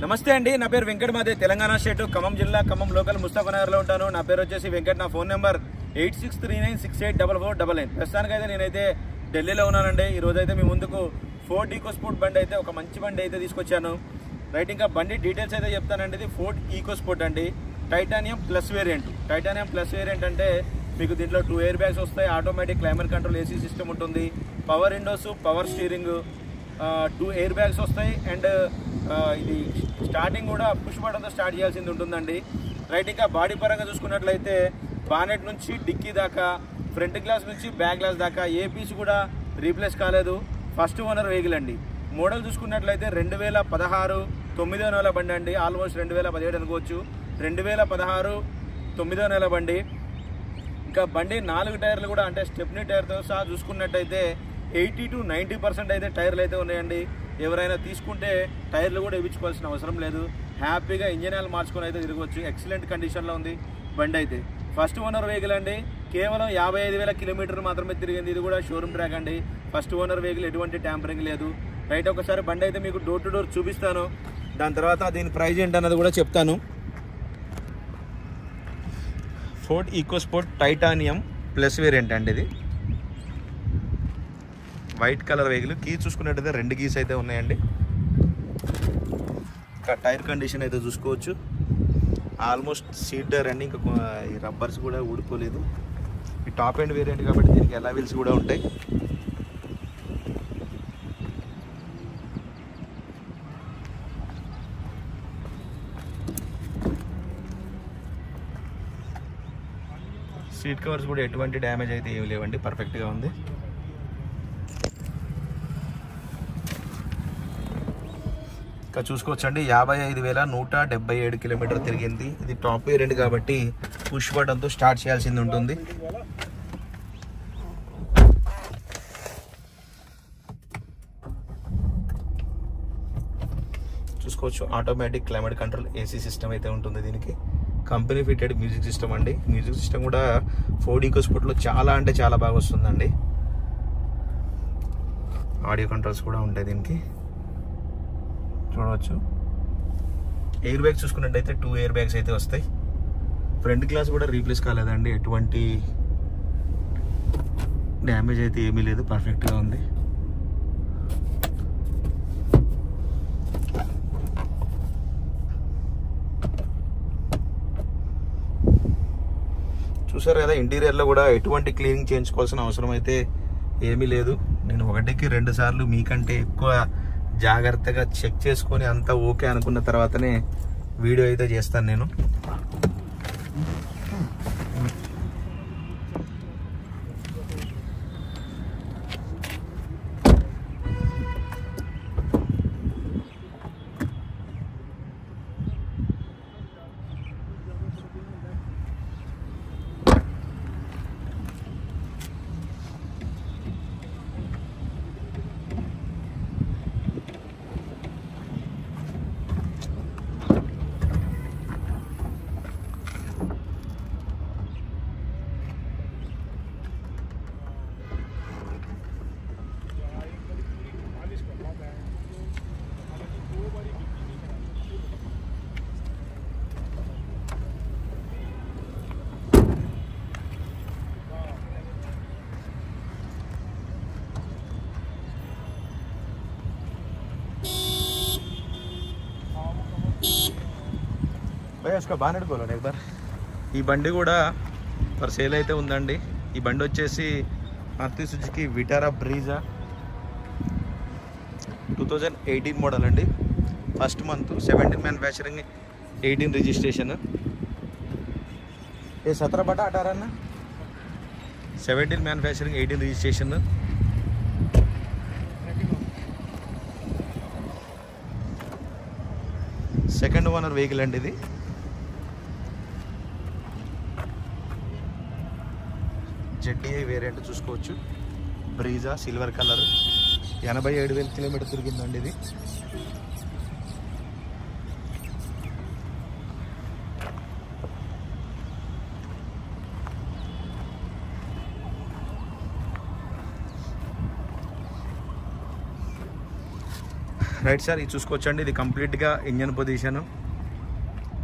నమస్తే అండి, నా పేరు వెంకట్. మాదే తెలంగాణ స్టేట్ ఖమ్మం జిల్లా ఖమ్మం లోకల్ ముస్తాఫనగర్లో ఉంటాను. నా పేరు వచ్చేసి వెంకట్. నా ఫోన్ నెంబర్ 8639684499. ప్రస్తుతానికైతే నేనైతే ఢిల్లీలో ఉన్నానండి. ఈరోజు అయితే మీ ముందుకు ఫోర్డ్ ఈకోస్పోర్ట్ బండి అయితే ఒక మంచి బండి అయితే తీసుకొచ్చాను. రైట్, ఇంకా బండి డీటెయిల్స్ అయితే చెప్తానండి. ఇది ఫోర్డ్ ఈకోస్పోర్ట్ అండి, titanium plus variant. Titanium plus variant అంటే మీకు దీంట్లో 2 ఎయిర్ బ్యాగ్స్ వస్తాయి, automatic climate control AC system ఉంటుంది, power windows, power steering, 2 air bags వస్తాయి. అండ్ ఇది స్టార్టింగ్ కూడా పుష్ బటన్తో స్టార్ట్ చేయాల్సింది ఉంటుందండి. రైట్, ఇంకా బాడీ పరంగా చూసుకున్నట్లయితే బానెట్ నుంచి డిక్కీ దాకా, ఫ్రంట్ గ్లాస్ నుంచి బ్యాక్ గ్లాస్ దాకా ఏ పీస్ కూడా రీప్లేస్ కాలేదు. ఫస్ట్ ఓనర్ వెహికల్ అండి. మోడల్ చూసుకున్నట్లయితే 2016 9వ నెల బండి అండి. ఆల్మోస్ట్ 2017 అనుకోవచ్చు. 2016 9వ నెల బండి. ఇంకా బండి 4 టైర్లు కూడా అంటే స్టెప్నీ టైర్తో సహా చూసుకున్నట్టయితే 80 to 90% అయితే టైర్లు అయితే ఉన్నాయండి. ఎవరైనా తీసుకుంటే టైర్లు కూడా ఇవ్వించుకోవాల్సిన అవసరం లేదు. హ్యాపీగా ఇంజన్ ఆయిల్ మార్చుకొని అయితే తిరగవచ్చు. ఎక్సలెంట్ కండిషన్లో ఉంది బండి అయితే. ఫస్ట్ ఓనర్ వెహికల్ అండి. కేవలం 55,000 కిలోమీటర్లు మాత్రమే తిరిగింది. ఇది కూడా షోరూమ్ ట్రాక్ అండి. ఫస్ట్ ఓనర్ వెహికల్, ఎటువంటి ట్యాంపరింగ్ లేదు. రైట్, ఒకసారి బండి అయితే మీకు డోర్ టు డోర్ చూపిస్తాను. దాని తర్వాత దీని ప్రైజ్ ఏంటన్నది కూడా చెప్తాను. Ford EcoSport titanium plus variant అండి. ఇది వైట్ కలర్ వెహికల్. కీ చూసుకున్నట్టయితే 2 కీస్ అయితే ఉన్నాయండి. ఇంకా టైర్ కండిషన్ అయితే చూసుకోవచ్చు. ఆల్మోస్ట్ సీట్ టైర్ అండి. ఇంకా ఈ రబ్బర్స్ కూడా ఊడిపోలేదు. ఈ టాప్ ఎండ్ వేరియంట్ కాబట్టి దీనికి ఎలా వీల్స్ కూడా ఉంటాయి. సీట్ కవర్స్ కూడా ఎటువంటి డ్యామేజ్ అయితే ఏమి లేవండి, పర్ఫెక్ట్గా ఉంది. ఇంకా చూసుకోవచ్చండి, 55,177 కిలోమీటర్ తిరిగింది. ఇది టాప్ వేరియంట్ కాబట్టి పుష్ బటన్తో స్టార్ట్ చేయాల్సింది ఉంటుంది. చూసుకోవచ్చు, automatic climate control AC system అయితే ఉంటుంది దీనికి. కంపెనీ ఫిటెడ్ మ్యూజిక్ సిస్టమ్ అండి. మ్యూజిక్ సిస్టమ్ కూడా ఫోర్డ్ ఈకోస్పోర్ట్లో చాలా అంటే చాలా బాగా వస్తుందండి. ఆడియో కంట్రోల్స్ కూడా ఉంటాయి దీనికి, చూడవచ్చు. ఎయిర్ బ్యాగ్స్ చూసుకున్నట్టయితే 2 ఎయిర్ బ్యాగ్స్ అయితే వస్తాయి. ఫ్రంట్ గ్లాస్ కూడా రీప్లేస్ కాలేదండి, ఎటువంటి డ్యామేజ్ అయితే ఏమీ లేదు, పర్ఫెక్ట్గా ఉంది. చూసారు కదా, ఇంటీరియర్లో కూడా ఎటువంటి క్లీనింగ్ చేయించుకోవాల్సిన అవసరం అయితే ఏమీ లేదు. నేను 1కి 2 సార్లు మీకంటే ఎక్కువ జాగ్రత్తగా చెక్ చేసుకొని అంతా ఓకే అనుకున్న తర్వాతనే వీడియో అయితే చేస్తాను నేను. उसका బానెట్ खोलो एक बार. ఈ బండి కూడా ఫర్ సేల్ అయితే ఉందండి. ఈ బండి వచ్చేసి Maruti Suzuki Vitara Brezza 2018 model అండి. First month 17 manufacturing, 18 registration. ఏ 17 బటా 18 అన్న, 17 manufacturing, 18 registration. Second owner vehicle అండి ఇది. జెడ్డీఐ వేరియంట్ చూసుకోవచ్చు. బ్రీజా సిల్వర్ కలర్, 87,000 కిలోమీటర్ తిరిగిందండి ఇది. రైట్ సార్, ఇది చూసుకోవచ్చండి. ఇది కంప్లీట్గా ఇంజన్ పొజిషన్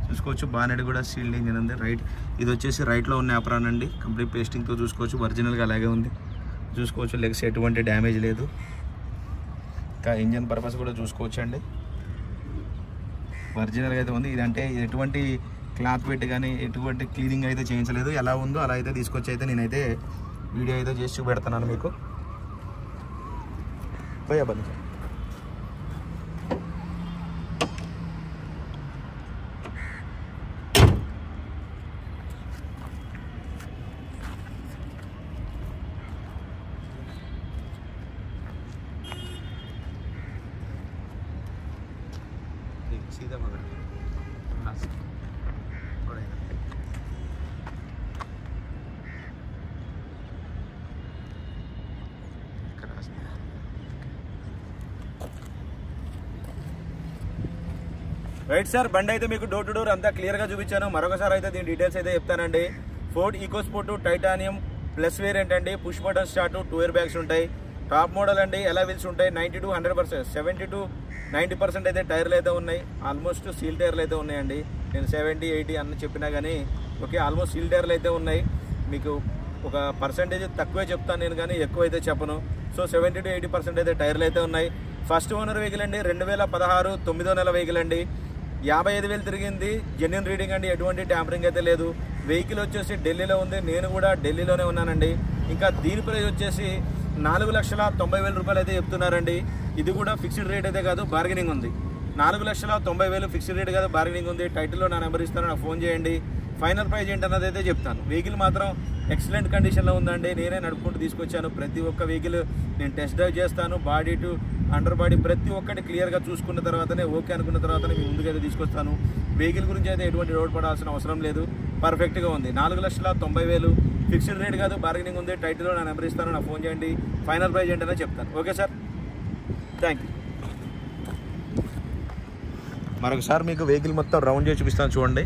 చూసుకోవచ్చు. బానెట్ కూడా సీల్డ్ ఇంజన్ ఉంది. రైట్, ఇది వచ్చేసి రైట్లో ఉన్న యాప్రాన్ అండి. కంప్లీట్ పేస్టింగ్తో చూసుకోవచ్చు. ఒరిజినల్గా అలాగే ఉంది చూసుకోవచ్చు. లెగ్స్ ఎటువంటి డ్యామేజ్ లేదు. ఇంకా ఇంజన్ పర్పస్ కూడా చూసుకోవచ్చు అండి. ఒరిజినల్గా అయితే ఉంది. ఇదంటే ఎటువంటి క్లాత్ పెట్టి కానీ ఎటువంటి క్లీనింగ్ అయితే చేయించలేదు. ఎలా ఉందో అలా అయితే తీసుకొచ్చి అయితే నేనైతే వీడియో అయితే చేసి చూపెడుతున్నాను మీకు. పోయా బండి సార్. सीधा मगर రైట్ సార్, బండి అయితే మీకు డోర్ టు డోర్ అంతా క్లియర్గా చూపించాను. మరొకసారి అయితే దీని డీటెయిల్స్ అయితే చెప్తానండి. Ford EcoSport titanium plus variant అండి. Push button start, 2 air bags ఉంటాయి. టాప్ మోడల్ అండి. ఎలా వీల్స్ ఉంటాయి 90 to 100%, 70 to 90% అయితే టైర్లు అయితే ఉన్నాయి. ఆల్మోస్ట్ సీల్ టైర్లు అయితే ఉన్నాయండి. నేను 70, 80 అన్న చెప్పినా కానీ ఓకే, ఆల్మోస్ట్ సీల్ టైర్లు అయితే ఉన్నాయి. మీకు ఒక పర్సెంటేజ్ తక్కువే చెప్తాను నేను, కానీ ఎక్కువ అయితే చెప్పను. సో 70 to 80% అయితే టైర్లు అయితే ఉన్నాయి. ఫస్ట్ ఓనర్ వెహికల్ అండి. 2016 9వ నెల వెహికల్ అండి. 55,000 తిరిగింది. జెన్యూన్ రీడింగ్ అండి. ఎటువంటి ట్యాంపరింగ్ అయితే లేదు. వెహికల్ వచ్చేసి ఢిల్లీలో ఉంది. నేను కూడా ఢిల్లీలోనే ఉన్నానండి. ఇంకా దీని ప్రైస్ వచ్చేసి 4,90,000 రూపాయలు అయితే చెప్తున్నారండి. ఇది కూడా ఫిక్స్డ్ రేట్ అయితే కాదు, బార్గెనింగ్ ఉంది. 4,90,000 ఫిక్స్డ్ రేట్ కాదు, బార్గెనింగ్ ఉంది. టైటిల్లో నా నెంబర్ ఇస్తాను, నాకు ఫోన్ చేయండి. ఫైనల్ ప్రైస్ ఏంటన్నది అయితే చెప్తాను. వెహికల్ మాత్రం ఎక్సలెంట్ కండిషన్లో ఉందండి. నేనే నడుపుకుంటూ తీసుకొచ్చాను. ప్రతి ఒక్క వెహికల్ నేను టెస్ట్ డ్రైవ్ చేస్తాను. బాడీ టు అండర్ బాడీ ప్రతి ఒక్కటి క్లియర్గా చూసుకున్న తర్వాతనే ఓకే అనుకున్న తర్వాతనే మీ ముందుకైతే తీసుకొస్తాను. వెహికల్ గురించి అయితే ఎటువంటి రోడ్ పడాల్సిన అవసరం లేదు. పర్ఫెక్ట్గా ఉంది. 4,90,000 ఫిక్స్డ్ రేట్ కాదు, బార్గెనింగ్ ఉంది. టైటిల్లో నా నెంబర్ ఇస్తాను, నాకు ఫోన్ చేయండి. ఫైనల్ ప్రైస్ ఏంటనే చెప్తాను. Okay sir, thank you. మరొకసారి మీకు వెహికల్ మొత్తం రౌండ్ చేసి చూపిస్తాను చూడండి.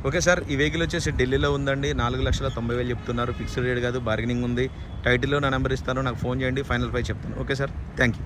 ఓకే సార్, ఈ వెహికల్ వచ్చేసి ఢిల్లీలో ఉందండి. 4,90,000 చెప్తున్నారు. ఫిక్స్డ్ రేట్ కాదు, బార్గెనింగ్ ఉంది. టైటిల్లో నా నెంబర్ ఇస్తాను, నాకు ఫోన్ చేయండి. ఫైనల్ ప్రైస్ చెప్తాను. Okay sir, thank you.